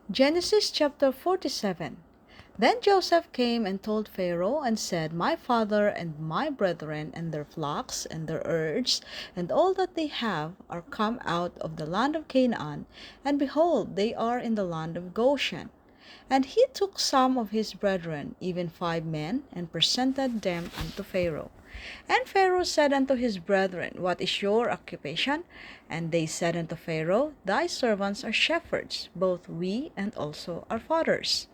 Genesis chapter 47. Then Joseph came and told Pharaoh and said, My father and my brethren and their flocks and their herds and all that they have are come out of the land of Canaan, and behold, they are in the land of Goshen. And he took some of his brethren, even 5 men, and presented them unto Pharaoh. And Pharaoh said unto his brethren, What is your occupation? And they said unto Pharaoh, Thy servants are shepherds, both we and also our fathers.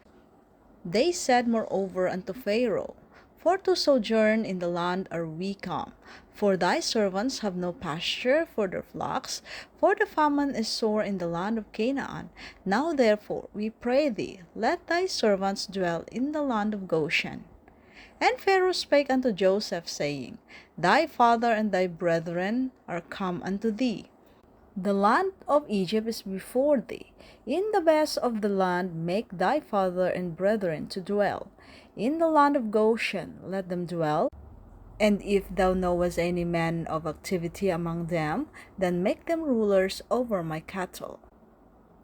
They said moreover unto Pharaoh, For to sojourn in the land are we come. For thy servants have no pasture for their flocks, for the famine is sore in the land of Canaan. Now therefore, we pray thee, let thy servants dwell in the land of Goshen. And Pharaoh spake unto Joseph, saying, Thy father and thy brethren are come unto thee. The land of Egypt is before thee. In the best of the land make thy father and brethren to dwell. In the land of Goshen let them dwell. And if thou knowest any man of activity among them, then make them rulers over my cattle.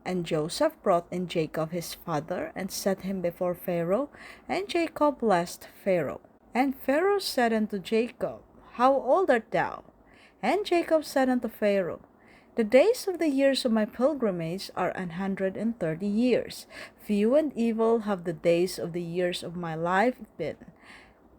And Joseph brought in Jacob his father, and set him before Pharaoh, and Jacob blessed Pharaoh. And Pharaoh said unto Jacob, How old art thou? And Jacob said unto Pharaoh, The days of the years of my pilgrimage are 130 years. Few and evil have the days of the years of my life been,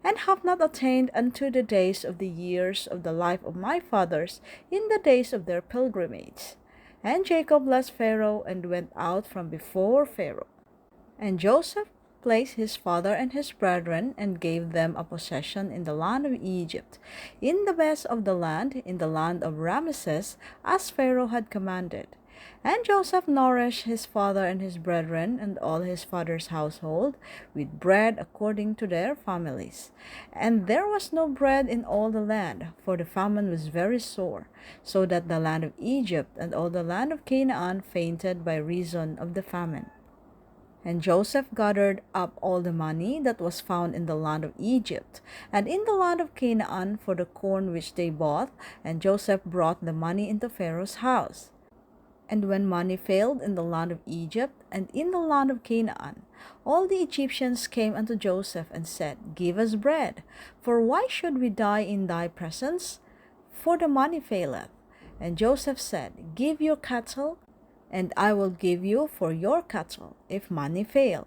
and have not attained unto the days of the years of the life of my fathers in the days of their pilgrimage. And Jacob blessed Pharaoh, and went out from before Pharaoh. And Joseph placed his father and his brethren, and gave them a possession in the land of Egypt, in the best of the land, in the land of Ramesses, as Pharaoh had commanded. And Joseph nourished his father and his brethren, and all his father's household, with bread according to their families. And there was no bread in all the land, for the famine was very sore, so that the land of Egypt and all the land of Canaan fainted by reason of the famine. And Joseph gathered up all the money that was found in the land of Egypt, and in the land of Canaan for the corn which they bought, and Joseph brought the money into Pharaoh's house. And when money failed in the land of Egypt and in the land of Canaan, all the Egyptians came unto Joseph and said, Give us bread, for why should we die in thy presence? For the money faileth. And Joseph said, Give your cattle, and I will give you for your cattle, if money fail.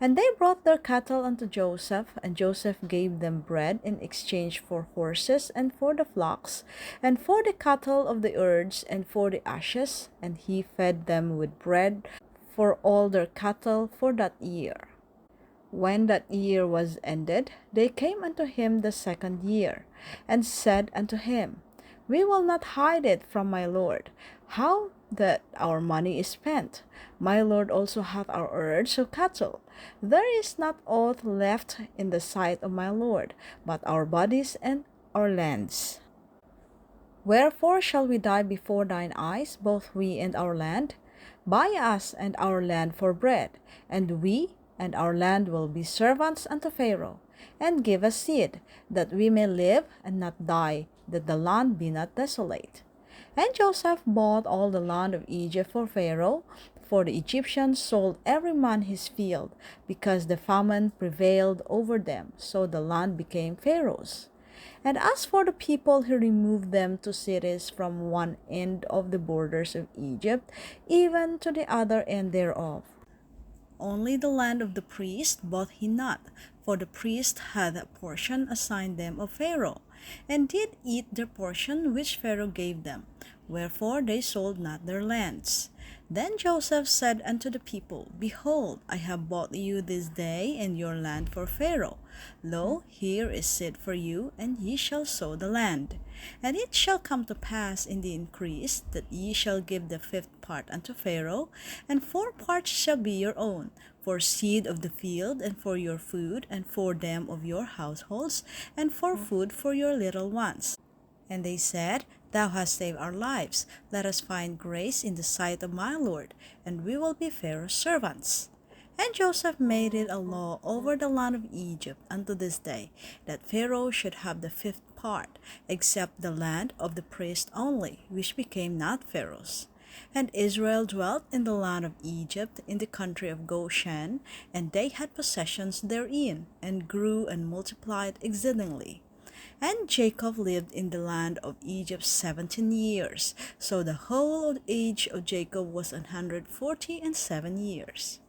And they brought their cattle unto Joseph, and Joseph gave them bread in exchange for horses, and for the flocks, and for the cattle of the herds, and for the ashes, and he fed them with bread for all their cattle for that year. When that year was ended, they came unto him the second year, and said unto him, We will not hide it from my lord, how that our money is spent. My lord also hath our herds of cattle. There is not aught left in the sight of my lord, but our bodies and our lands. Wherefore shall we die before thine eyes, both we and our land? Buy us and our land for bread, and we and our land will be servants unto Pharaoh, and give us seed, that we may live and not die, that the land be not desolate. And Joseph bought all the land of Egypt for Pharaoh, for the Egyptians sold every man his field, because the famine prevailed over them, so the land became Pharaoh's. And as for the people, he removed them to cities from one end of the borders of Egypt, even to the other end thereof. Only the land of the priest bought he not, for the priest had a portion assigned them of Pharaoh, and did eat their portion which Pharaoh gave them, wherefore they sold not their lands. Then Joseph said unto the people, Behold, I have bought you this day and your land for Pharaoh. Lo, here is seed for you, and ye shall sow the land. And it shall come to pass in the increase, that ye shall give the fifth part unto Pharaoh, and 4 parts shall be your own, for seed of the field, and for your food, and for them of your households, and for food for your little ones. And they said, Thou hast saved our lives. Let us find grace in the sight of my Lord, and we will be Pharaoh's servants. And Joseph made it a law over the land of Egypt unto this day, that Pharaoh should have the fifth part, except the land of the priest only, which became not Pharaoh's. And Israel dwelt in the land of Egypt, in the country of Goshen, and they had possessions therein, and grew and multiplied exceedingly. And Jacob lived in the land of Egypt 17 years, so the whole age of Jacob was 147 years.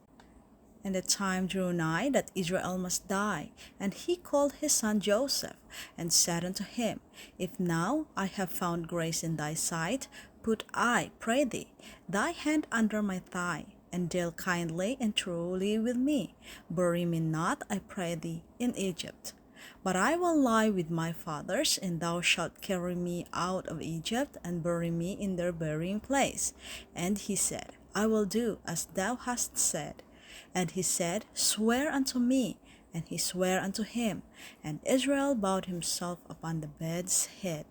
And the time drew nigh that Israel must die, and he called his son Joseph, and said unto him, If now I have found grace in thy sight, put, I pray thee, thy hand under my thigh, and deal kindly and truly with me. Bury me not, I pray thee, in Egypt. But I will lie with my fathers, and thou shalt carry me out of Egypt, and bury me in their burying place. And he said, I will do as thou hast said. And he said, Swear unto me. And he sware unto him. And Israel bowed himself upon the bed's head.